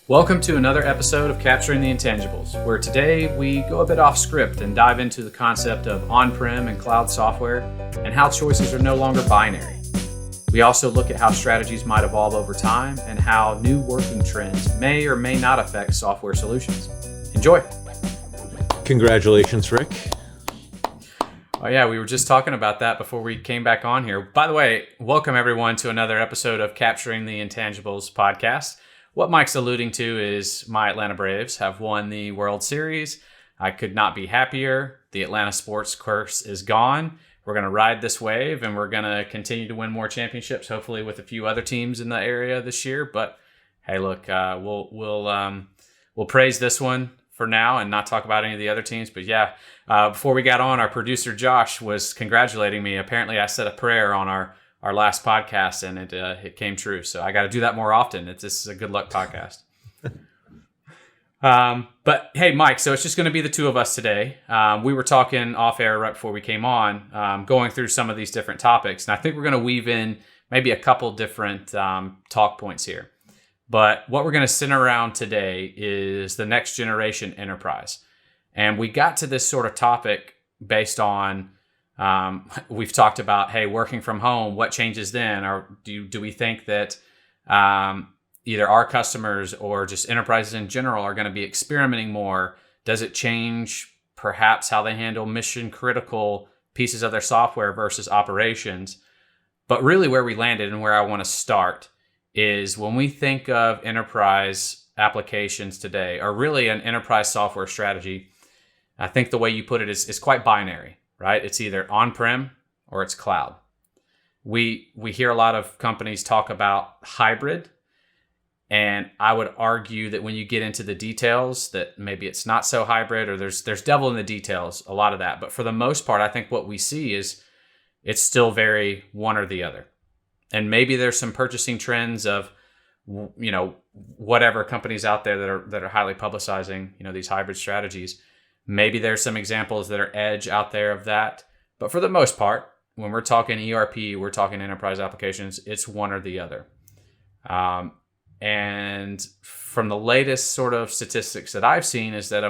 Welcome to another episode of Capturing the Intangibles, where today we go a bit off script and dive into the concept of on-prem and cloud software and how choices are no longer binary. We also look at how strategies might evolve over time and how new working trends may or may not affect software solutions. Enjoy! Congratulations, Rick. Oh yeah, we were just talking about that before we came back on here. By the way, welcome everyone to another episode of Capturing the Intangibles podcast. What Mike's alluding to is my Atlanta Braves have won the World Series. I could not be happier. The Atlanta sports curse is gone. We're going to ride this wave, and we're going to continue to win more championships, hopefully with a few other teams in the area this year. But hey, look, we'll praise this one for now and not talk about any of the other teams. But yeah, before we got on, our producer Josh was congratulating me. Apparently, I said a prayer on our last podcast, and it came true. So I got to do that more often. This is a good luck podcast. But hey, Mike, so it's just going to be the two of us today. We were talking off air right before we came on, going through some of these different topics. And I think we're going to weave in maybe a couple different talk points here. But what we're going to center around today is the next generation enterprise. And we got to this sort of topic based on we've talked about, hey, working from home, what changes then? Or do we think that either our customers or just enterprises in general are going to be experimenting more? Does it change perhaps how they handle mission critical pieces of their software versus operations? But really where we landed and where I want to start is when we think of enterprise applications today, or really an enterprise software strategy, I think the way you put it is quite binary. Right? It's either on-prem or it's cloud. We hear a lot of companies talk about hybrid, and I would argue that when you get into the details that maybe it's not so hybrid, or there's devil in the details, a lot of that. But for the most part, I think what we see is it's still very one or the other. And maybe there's some purchasing trends of, whatever companies out there that are highly publicizing, these hybrid strategies. Maybe there's some examples that are edge out there of that. But for the most part, when we're talking ERP, we're talking enterprise applications, it's one or the other. And from the latest sort of statistics that I've seen is that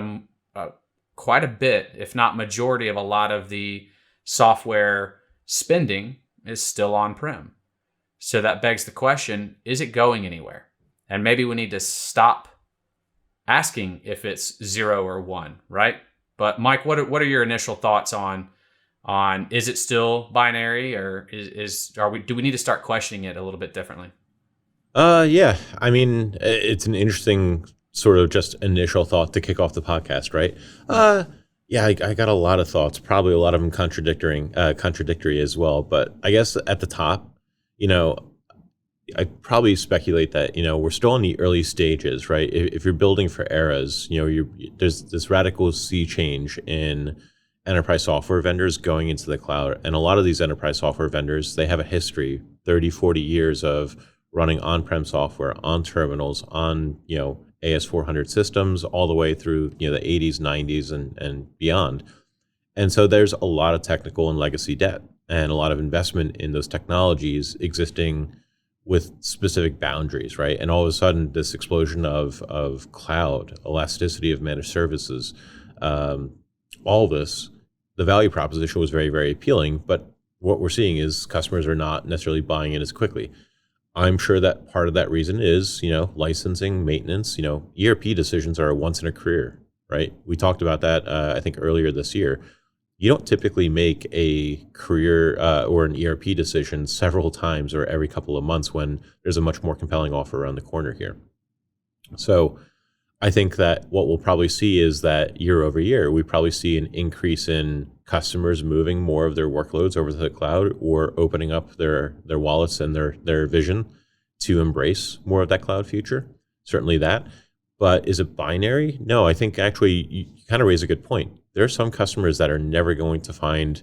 quite a bit, if not majority of a lot of the software spending is still on-prem. So that begs the question, is it going anywhere? And maybe we need to stop asking if it's 0 or 1, right? But Mike, what are your initial thoughts on is it still binary, or do we need to start questioning it a little bit differently? Yeah. I mean, it's an interesting sort of just initial thought to kick off the podcast, right? Yeah, I got a lot of thoughts, probably a lot of them contradictory as well. But I guess at the top, I probably speculate that, we're still in the early stages, right? If you're building for eras, there's this radical sea change in enterprise software vendors going into the cloud. And a lot of these enterprise software vendors, they have a history, 30, 40 years of running on-prem software on terminals, on, AS400 systems, all the way through, the 80s, 90s, and beyond. And so there's a lot of technical and legacy debt and a lot of investment in those technologies existing with specific boundaries, right? And all of a sudden, this explosion of cloud, elasticity of managed services, all this, the value proposition was very, very appealing. But what we're seeing is customers are not necessarily buying it as quickly. I'm sure that part of that reason is, licensing, maintenance. ERP decisions are once in a career, right? We talked about that, I think, earlier this year. You don't typically make a career or an ERP decision several times or every couple of months when there's a much more compelling offer around the corner here. So I think that what we'll probably see is that year over year, we probably see an increase in customers moving more of their workloads over to the cloud or opening up their wallets and their vision to embrace more of that cloud future. Certainly that. But is it binary? No, I think actually you kind of raise a good point. There are some customers that are never going to find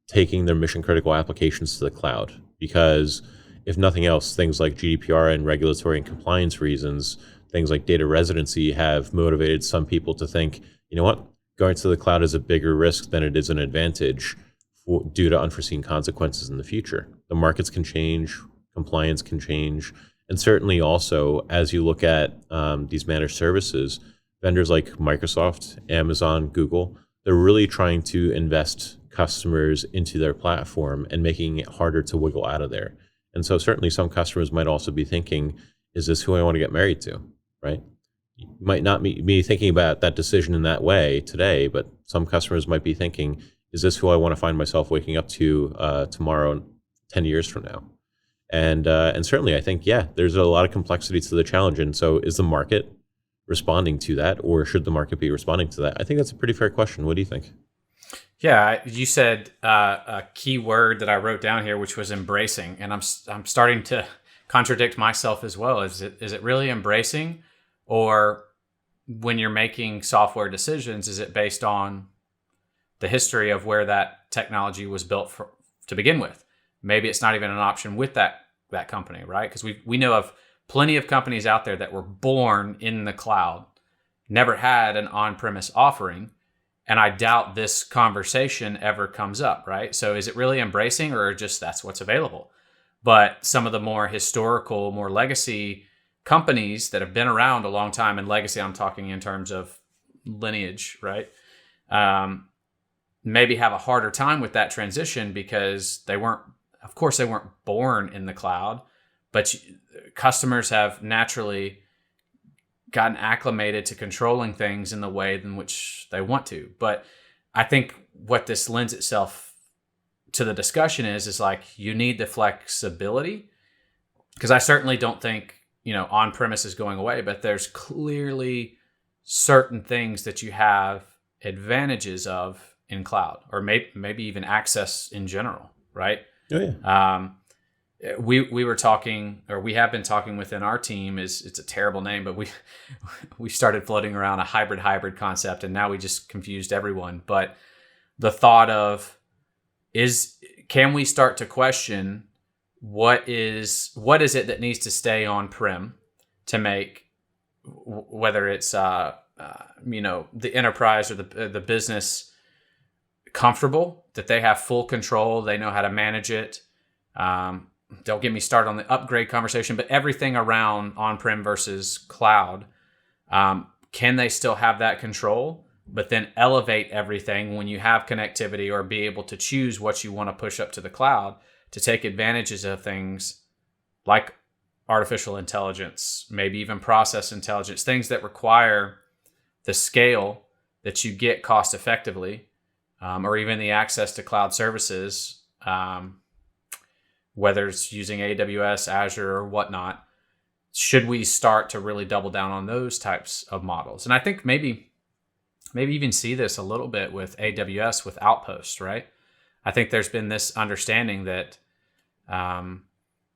taking their mission critical applications to the cloud because if nothing else, things like GDPR and regulatory and compliance reasons, things like data residency have motivated some people to think, going to the cloud is a bigger risk than it is an advantage due to unforeseen consequences in the future. The markets can change, compliance can change, And certainly also, as you look at these managed services, vendors like Microsoft, Amazon, Google, they're really trying to invest customers into their platform and making it harder to wiggle out of there. And so certainly some customers might also be thinking, is this who I want to get married to, right? You might not be thinking about that decision in that way today, but some customers might be thinking, is this who I want to find myself waking up to tomorrow, 10 years from now? And certainly I think, yeah, there's a lot of complexity to the challenge. And so is the market responding to that, or should the market be responding to that? I think that's a pretty fair question. What do you think? Yeah, you said a key word that I wrote down here, which was embracing, and I'm starting to contradict myself as well. Is it really embracing, or when you're making software decisions, is it based on the history of where that technology was built to begin with? Maybe it's not even an option with that company, right? Because we know of plenty of companies out there that were born in the cloud, never had an on-premise offering, and I doubt this conversation ever comes up, right? So is it really embracing, or just that's what's available? But some of the more historical, more legacy companies that have been around a long time, and legacy I'm talking in terms of lineage, right? Maybe have a harder time with that transition because they weren't born in the cloud, but customers have naturally gotten acclimated to controlling things in the way in which they want to. But I think what this lends itself to the discussion is like, you need the flexibility, because I certainly don't think, on-premise is going away, but there's clearly certain things that you have advantages of in cloud, or maybe even access in general, right? Oh, yeah. We were talking, or we have been talking within our team, it's a terrible name, but we started floating around a hybrid concept, and now we just confused everyone. But the thought of can we start to question what is it that needs to stay on-prem to make, whether it's the enterprise or the business comfortable, that they have full control, they know how to manage it. Don't get me started on the upgrade conversation, but everything around on-prem versus cloud, can they still have that control, but then elevate everything when you have connectivity, or be able to choose what you want to push up to the cloud to take advantages of things like artificial intelligence, maybe even process intelligence, things that require the scale that you get cost effectively, or even the access to cloud services, whether it's using AWS, Azure, or whatnot. Should we start to really double down on those types of models? And I think maybe even see this a little bit with AWS with Outpost, right? I think there's been this understanding that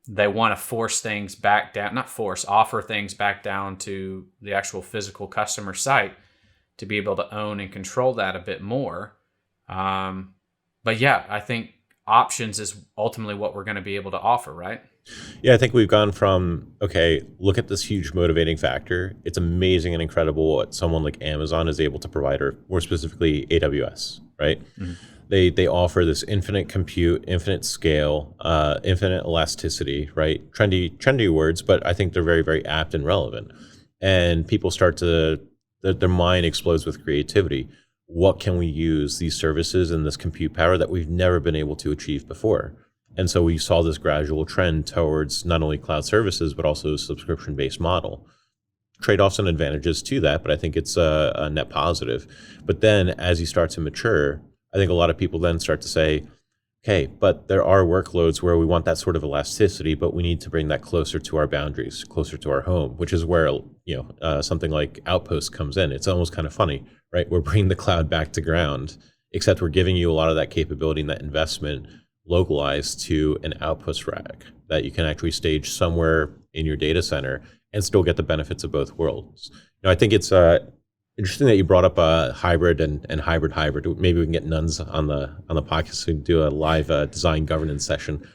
they want to force things back down, offer things back down to the actual physical customer site to be able to own and control that a bit more. But yeah, I think options is ultimately what we're going to be able to offer, right? Yeah, I think we've gone from, okay, look at this huge motivating factor. It's amazing and incredible what someone like Amazon is able to provide, or more specifically AWS, right? Mm-hmm. They offer this infinite compute, infinite scale, infinite elasticity, right? Trendy words, but I think they're very, very apt and relevant. And people start to, their mind explodes with creativity. What can we use these services and this compute power that we've never been able to achieve before? And so we saw this gradual trend towards not only cloud services, but also a subscription-based model. Trade-offs and advantages to that, but I think it's a net positive. But then as you start to mature, I think a lot of people then start to say, okay, but there are workloads where we want that sort of elasticity, but we need to bring that closer to our boundaries, closer to our home, which is where something like Outpost comes in. It's almost kind of funny, right? We're bringing the cloud back to ground, except we're giving you a lot of that capability and that investment localized to an Outpost rack that you can actually stage somewhere in your data center and still get the benefits of both worlds. I think it's interesting that you brought up a hybrid and hybrid. Maybe we can get nuns on the podcast to do a live design governance session.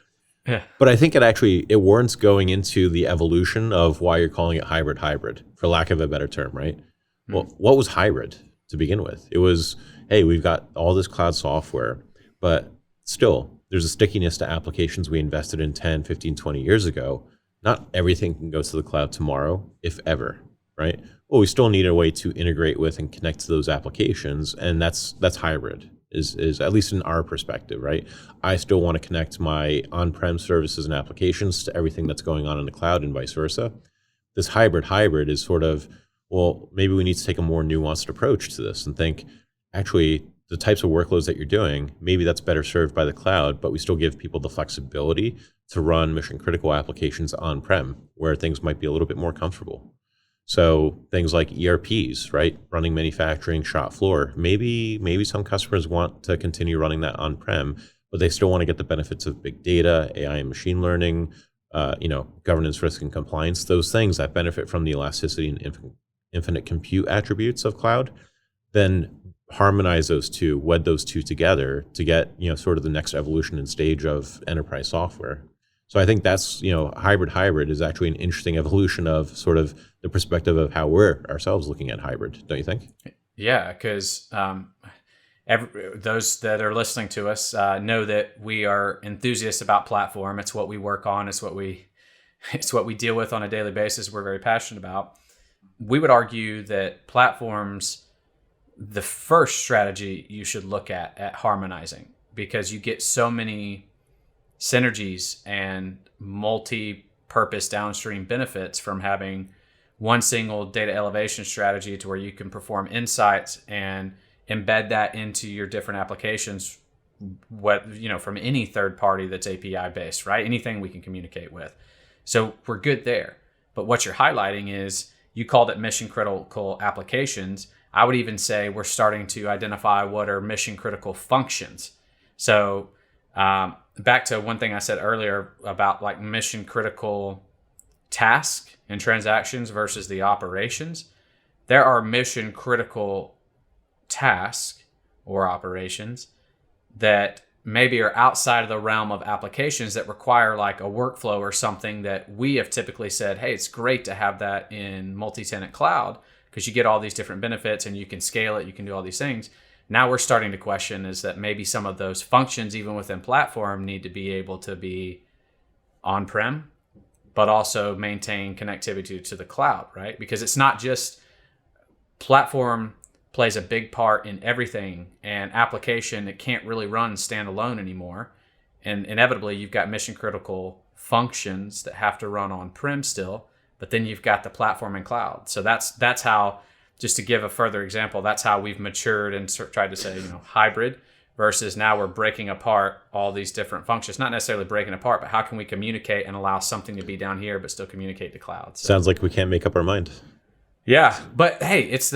Yeah. But I think it warrants going into the evolution of why you're calling it hybrid, for lack of a better term, right? Mm-hmm. Well, what was hybrid to begin with? It was, hey, we've got all this cloud software, but still there's a stickiness to applications we invested in 10, 15, 20 years ago not everything can go to the cloud tomorrow, if ever, right? Well, we still need a way to integrate with and connect to those applications, and that's hybrid. Is at least in our perspective, right? I still want to connect my on-prem services and applications to everything that's going on in the cloud and vice versa. This hybrid is sort of, well, maybe we need to take a more nuanced approach to this and think, actually, the types of workloads that you're doing, maybe that's better served by the cloud, but we still give people the flexibility to run mission critical applications on-prem where things might be a little bit more comfortable. So things like ERPs, right? Running manufacturing shop floor. Maybe some customers want to continue running that on-prem, but they still want to get the benefits of big data, AI and machine learning, governance, risk, and compliance, those things that benefit from the elasticity and infinite compute attributes of cloud. Then harmonize those two, wed those two together to get, sort of the next evolution and stage of enterprise software. So I think that's, hybrid is actually an interesting evolution of sort of the perspective of how we're ourselves looking at hybrid, don't you think? Yeah, because those that are listening to us know that we are enthusiasts about platform. It's what we work on. It's what we deal with on a daily basis. We're very passionate about. We would argue that platforms, the first strategy you should look at harmonizing, because you get so many synergies and multi-purpose downstream benefits from having one single data elevation strategy to where you can perform insights and embed that into your different applications, from any third party that's API based, right? Anything we can communicate with. So we're good there. But what you're highlighting is, you called it mission critical applications. I would even say we're starting to identify what are mission critical functions. So back to one thing I said earlier about like mission critical task and transactions versus the operations. There are mission critical tasks or operations that maybe are outside of the realm of applications that require like a workflow or something that we have typically said, hey, it's great to have that in multi-tenant cloud because you get all these different benefits and you can scale it, you can do all these things. Now we're starting to question is that maybe some of those functions, even within platform, need to be able to be on-prem, but also maintain connectivity to the cloud, right? Because it's not just platform plays a big part in everything, and application, it can't really run standalone anymore. And inevitably, you've got mission critical functions that have to run on-prem still, but then you've got the platform and cloud. So that's how, just to give a further example, that's how we've matured and tried to say, hybrid versus now we're breaking apart all these different functions. Not necessarily breaking apart, but how can we communicate and allow something to be down here but still communicate to cloud? So, sounds like we can't make up our mind. Yeah, but hey, it's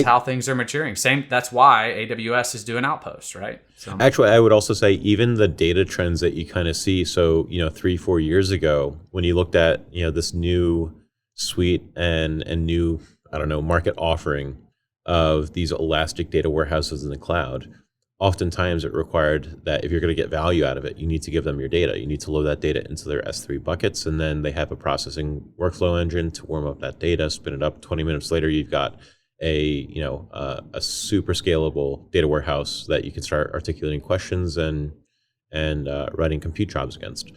how things are maturing. That's why AWS is doing Outposts, right? So, actually, I would also say even the data trends that you kind of see. So 3-4 years ago, when you looked at this new suite and new market offering of these elastic data warehouses in the cloud, oftentimes it required that if you're going to get value out of it, you need to give them your data. You need to load that data into their S3 buckets, and then they have a processing workflow engine to warm up that data, spin it up. 20 minutes later, you've got a super scalable data warehouse that you can start articulating questions and writing compute jobs against.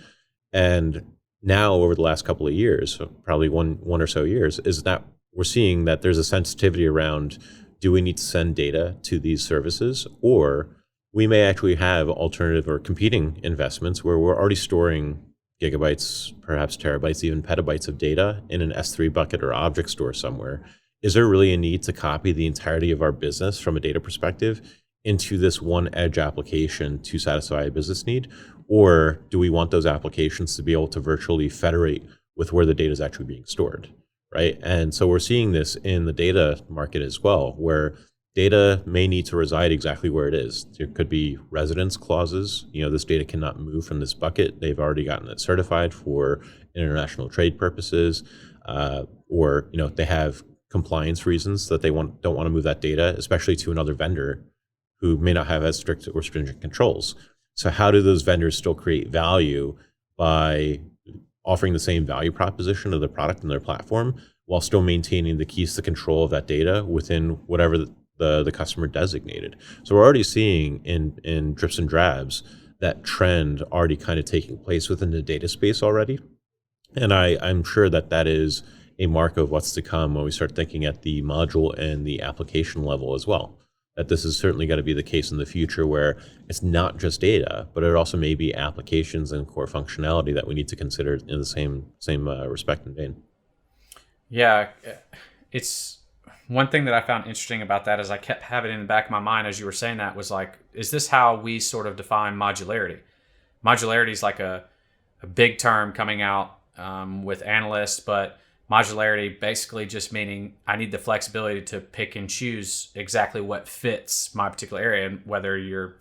And now, over the last couple of years, so probably one or so years, is that we're seeing that there's a sensitivity around, do we need to send data to these services, or we may actually have alternative or competing investments where we're already storing gigabytes, perhaps terabytes, even petabytes of data in an S3 bucket or object store somewhere. Is there really a need to copy the entirety of our business from a data perspective into this one edge application to satisfy a business need? Or do we want those applications to be able to virtually federate with where the data is actually being stored? Right. And so we're seeing this in the data market as well, where data may need to reside exactly where it is. There could be residence clauses. This data cannot move from this bucket. They've already gotten it certified for international trade purposes, or they have compliance reasons that they don't want to move that data, especially to another vendor who may not have as strict or stringent controls. So how do those vendors still create value by offering the same value proposition of the product and their platform while still maintaining the keys to control of that data within whatever the customer designated? So we're already seeing in drips and drabs that trend already kind of taking place within the data space already. And I'm sure that that is a mark of what's to come when we start thinking at the module and the application level as well. That this is certainly going to be the case in the future where it's not just data, but it also may be applications and core functionality that we need to consider in the same respect and vein. Yeah, it's one thing that I found interesting about that is I kept having it in the back of my mind as you were saying that was like, is this how we sort of define modularity? Modularity is like a big term coming out with analysts, but modularity basically just meaning I need the flexibility to pick and choose exactly what fits my particular area, and whether you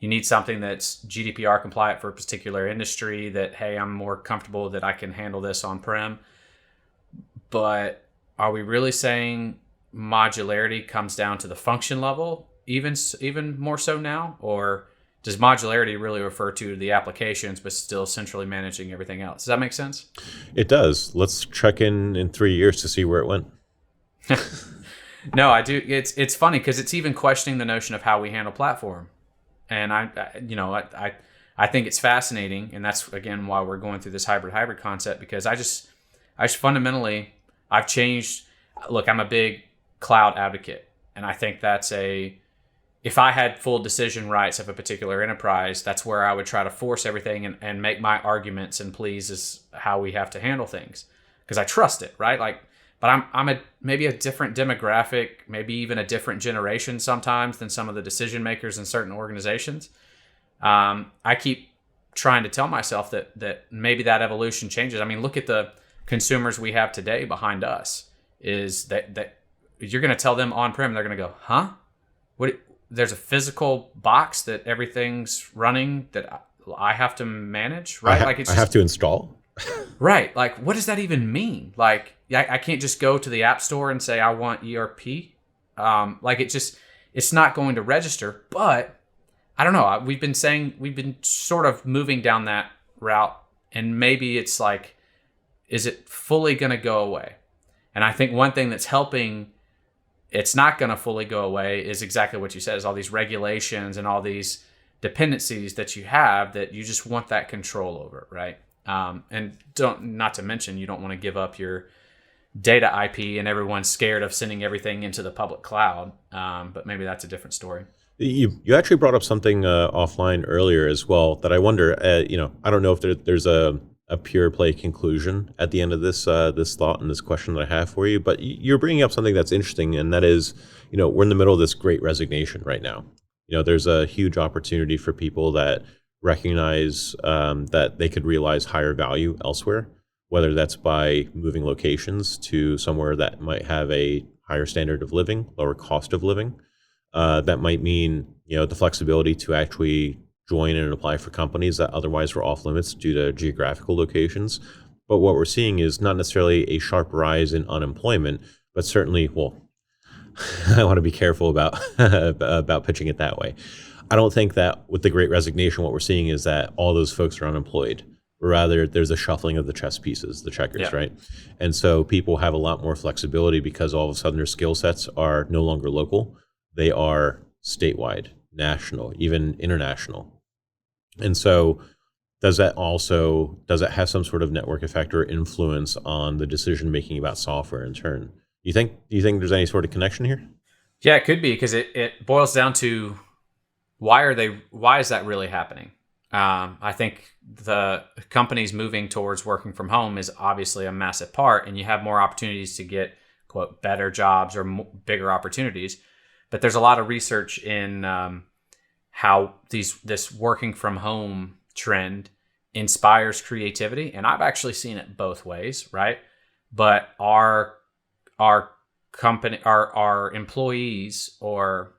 need something that's GDPR compliant for a particular industry, that hey, I'm more comfortable that I can handle this on-prem. But are we really saying modularity comes down to the function level even more so now, or does modularity really refer to the applications but still centrally managing everything else? Does that make sense? It does. Let's check in 3 years to see where it went. No, I do. It's funny because it's even questioning the notion of how we handle platform, and I think it's fascinating, and that's again why we're going through this hybrid concept, because I just fundamentally I've changed. Look, I'm a big cloud advocate, and I think that's if I had full decision rights of a particular enterprise, that's where I would try to force everything and make my arguments and pleas is how we have to handle things, because I trust it, right? Like, but I'm maybe a different demographic, maybe even a different generation sometimes than some of the decision makers in certain organizations. I keep trying to tell myself that maybe that evolution changes. I mean, look at the consumers we have today behind us. Is that you're going to tell them on-prem, they're going to go, huh? What? There's a physical box that everything's running that I have to manage, right? I have to install. Right. Like, what does that even mean? Like, I can't just go to the App Store and say I want ERP. Like, it's not going to register. But I don't know. We've been sort of moving down that route, and maybe it's like, is it fully going to go away? And I think one thing that's helping it's not going to fully go away is exactly what you said, is all these regulations and all these dependencies that you have that you just want that control over, right? And not to mention, you don't want to give up your data IP and everyone's scared of sending everything into the public cloud. But maybe that's a different story. You actually brought up something offline earlier as well that I wonder, I don't know if there's a pure play conclusion at the end of this thought and this question that I have for you, but you're bringing up something that's interesting, and that is, we're in the middle of this great resignation right now. There's a huge opportunity for people that recognize that they could realize higher value elsewhere, whether that's by moving locations to somewhere that might have a higher standard of living, lower cost of living. That might mean, the flexibility to actually join and apply for companies that otherwise were off limits due to geographical locations. But what we're seeing is not necessarily a sharp rise in unemployment, but certainly, well, I want to be careful about about pitching it that way. I don't think that with the Great Resignation, what we're seeing is that all those folks are unemployed. Rather, there's a shuffling of the chess pieces, the checkers, yeah. Right? And so people have a lot more flexibility because all of a sudden their skill sets are no longer local. They are statewide, national, even international. And so does it have some sort of network effect or influence on the decision making about software in turn? Do you think there's any sort of connection here? Yeah, it could be, because it boils down to why is that really happening? I think the companies moving towards working from home is obviously a massive part, and you have more opportunities to get, quote, better jobs or bigger opportunities. But there's a lot of research in how this working from home trend inspires creativity, and I've actually seen it both ways, right? But our company, our employees, or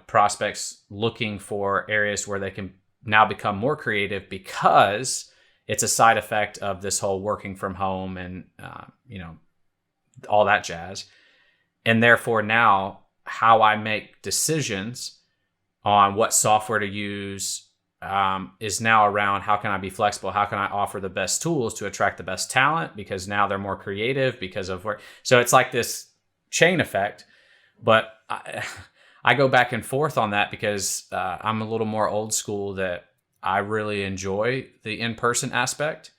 prospects looking for areas where they can now become more creative, because it's a side effect of this whole working from home and all that jazz. And therefore now how I make decisions on what software to use is now around how can I be flexible? How can I offer the best tools to attract the best talent? Because now they're more creative because of work. So it's like this chain effect. But I go back and forth on that because I'm a little more old school, that I really enjoy the in-person aspect.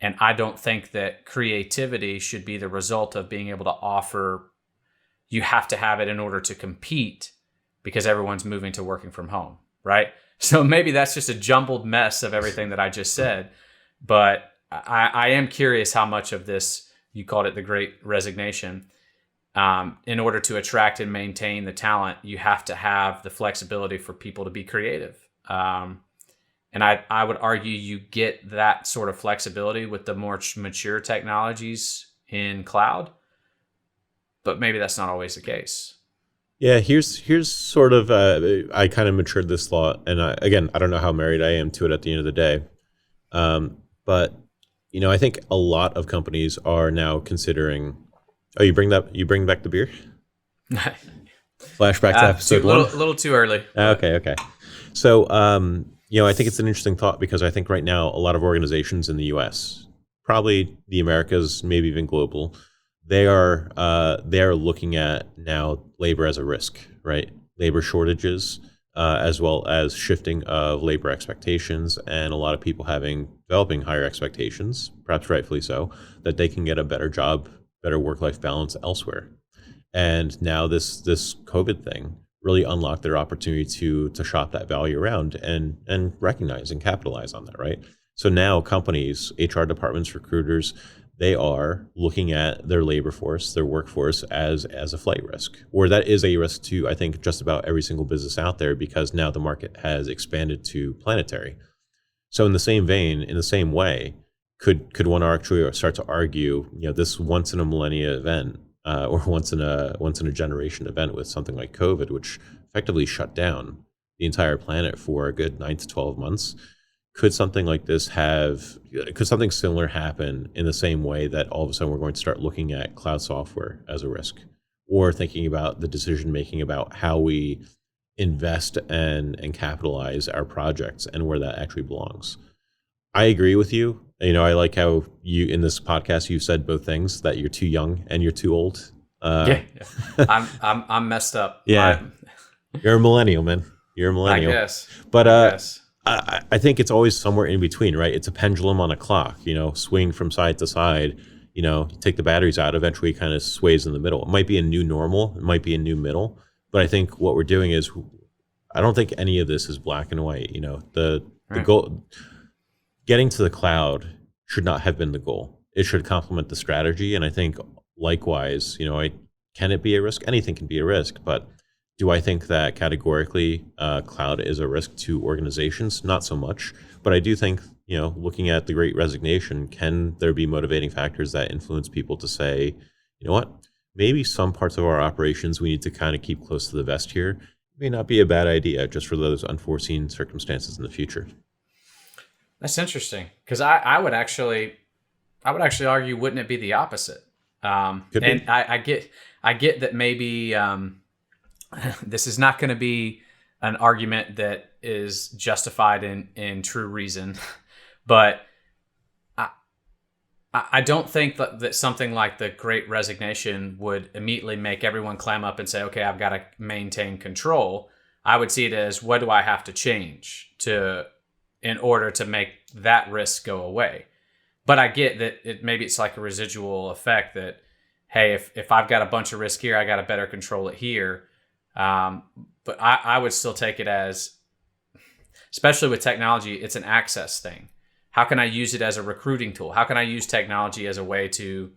And I don't think that creativity should be the result of being able to offer, you have to have it in order to compete because everyone's moving to working from home, right? So maybe that's just a jumbled mess of everything that I just said. But I am curious how much of this, you called it the Great Resignation, in order to attract and maintain the talent, you have to have the flexibility for people to be creative. And I would argue you get that sort of flexibility with the more mature technologies in cloud, but maybe that's not always the case. Yeah, here's sort of I kind of matured this thought, and again, I don't know how married I am to it at the end of the day, but I think a lot of companies are now considering. Oh, you bring back the beer? Flashback to episode one. A little too early. Okay. So, I think it's an interesting thought because I think right now a lot of organizations in the U.S., probably the Americas, maybe even global, they are looking at now labor as a risk, right? Labor shortages, as well as shifting of labor expectations, and a lot of people developing higher expectations, perhaps rightfully so, that they can get a better job, better work-life balance elsewhere. And now this COVID thing really unlocked their opportunity to shop that value around and recognize and capitalize on that, right? So now companies, HR departments, recruiters, they are looking at their labor force, their workforce as a flight risk, or that is a risk to, I think, just about every single business out there because now the market has expanded to planetary. So in the same vein, in the same way, could one actually start to argue, this once in a millennia event, or once in a generation event with something like COVID, which effectively shut down the entire planet for a good 9 to 12 months. Could something like this could something similar happen in the same way that all of a sudden we're going to start looking at cloud software as a risk, or thinking about the decision making about how we invest and capitalize our projects and where that actually belongs? I agree with you. I like how you, in this podcast, you've said both things, that you're too young and you're too old. Yeah. I'm messed up. Yeah. You're a millennial, man. You're a millennial. I guess. But I guess. I think it's always somewhere in between, right? It's a pendulum on a clock, swing from side to side. You take the batteries out, eventually it kind of sways in the middle. It might be a new normal. It might be a new middle. But I think what we're doing is, I don't think any of this is black and white. The goal, getting to the cloud should not have been the goal. It should complement the strategy. And I think likewise, can it be a risk? Anything can be a risk, but do I think that categorically cloud is a risk to organizations? Not so much. But I do think, looking at the Great Resignation, can there be motivating factors that influence people to say, you know what, maybe some parts of our operations we need to kind of keep close to the vest here. It may not be a bad idea just for those unforeseen circumstances in the future. That's interesting, because I would actually argue, wouldn't it be the opposite? And I get that maybe this is not going to be an argument that is justified in true reason, but I don't think that something like the Great Resignation would immediately make everyone clam up and say, okay, I've got to maintain control. I would see it as, what do I have to change in order to make that risk go away? But I get that maybe it's like a residual effect that, hey, if I've got a bunch of risk here, I got to better control it here. But I would still take it as, especially with technology, it's an access thing. How can I use it as a recruiting tool? How can I use technology as a way to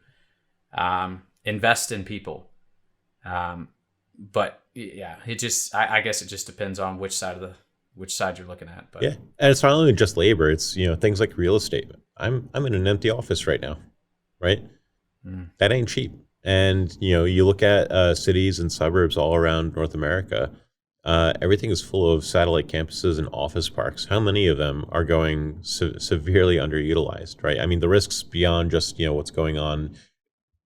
invest in people? But yeah, I guess it just depends on which side you're looking at. But yeah, and it's not only just labor; it's things like real estate. I'm in an empty office right now, right? That ain't cheap. And you look at cities and suburbs all around North America. Everything is full of satellite campuses and office parks. How many of them are going severely underutilized, right? I mean, the risks beyond just what's going on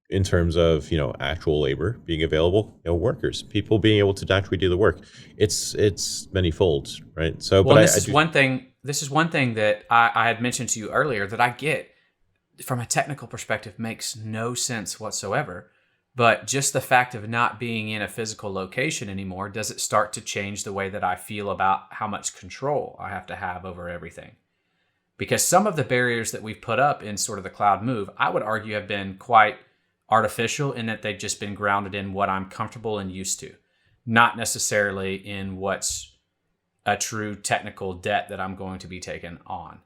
in terms of actual labor being available, workers, people being able to actually do the work. It's many folds, right? So, well, this is one thing that I had mentioned to you earlier that I get from a technical perspective makes no sense whatsoever. But just the fact of not being in a physical location anymore, does it start to change the way that I feel about how much control I have to have over everything? because some of the barriers that we've put up in sort of the cloud move, I would argue have been quite artificial in that they've just been grounded in what I'm comfortable and used to, not necessarily in what's a true technical debt that I'm going to be taking on.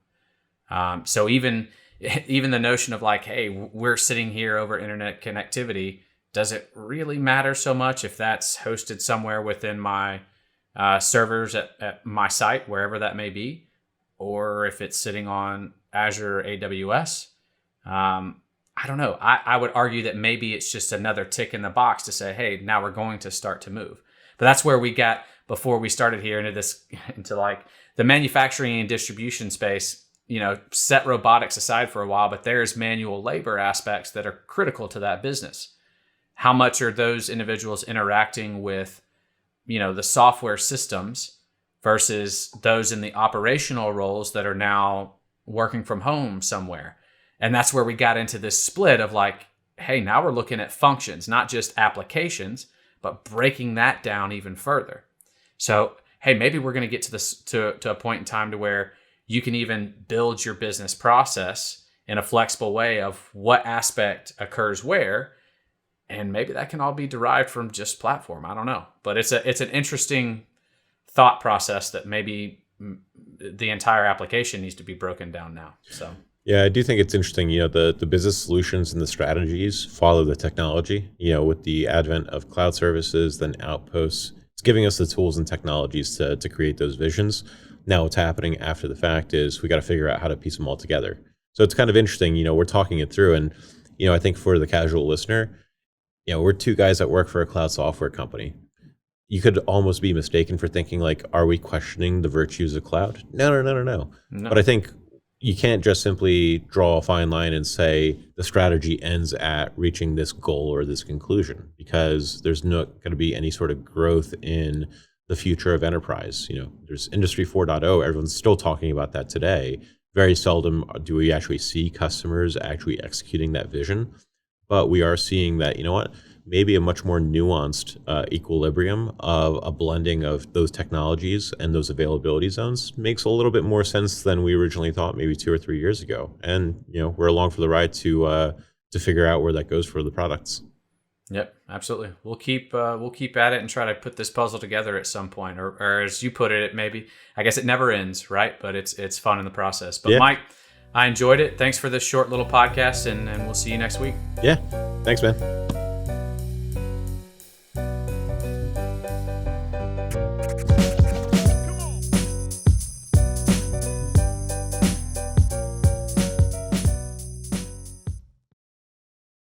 So even the notion of like, hey, we're sitting here over internet connectivity, does it really matter so much if that's hosted somewhere within my servers at my site, wherever that may be, or if it's sitting on Azure or AWS? I don't know. I would argue that maybe it's just another tick in the box to say, hey, now we're going to start to move. But that's where we got before we started here into like the manufacturing and distribution space. Set robotics aside for a while, but there's manual labor aspects that are critical to that business. How much are those individuals interacting with, the software systems versus those in the operational roles that are now working from home somewhere? And that's where we got into this split of like, hey, now we're looking at functions, not just applications, but breaking that down even further. So, hey, maybe we're going to get to this to a point in time to where you can even build your business process in a flexible way of what aspect occurs where, and maybe that can all be derived from just platform. I don't know, but it's an interesting thought process that maybe the entire application needs to be broken down now. So yeah, I do think it's interesting. The business solutions and the strategies follow the technology. With the advent of cloud services, then Outposts, it's giving us the tools and technologies to create those visions. Now what's happening after the fact is we got to figure out how to piece them all together. So it's kind of interesting, we're talking it through. And, I think for the casual listener, we're two guys that work for a cloud software company. You could almost be mistaken for thinking like, are we questioning the virtues of cloud? No. But I think you can't just simply draw a fine line and say the strategy ends at reaching this goal or this conclusion, because there's not going to be any sort of growth in the future of enterprise. There's Industry 4.0. Everyone's still talking about that today. Very seldom do we actually see customers actually executing that vision. But we are seeing that, maybe a much more nuanced equilibrium of a blending of those technologies and those availability zones makes a little bit more sense than we originally thought maybe 2 or 3 years ago. And, we're along for the ride to figure out where that goes for the products. Yep, absolutely. We'll keep at it and try to put this puzzle together at some point, or as you put it, maybe, I guess it never ends, right? But it's fun in the process. But yeah. Mike, I enjoyed it. Thanks for this short little podcast, and we'll see you next week. Yeah, thanks, man.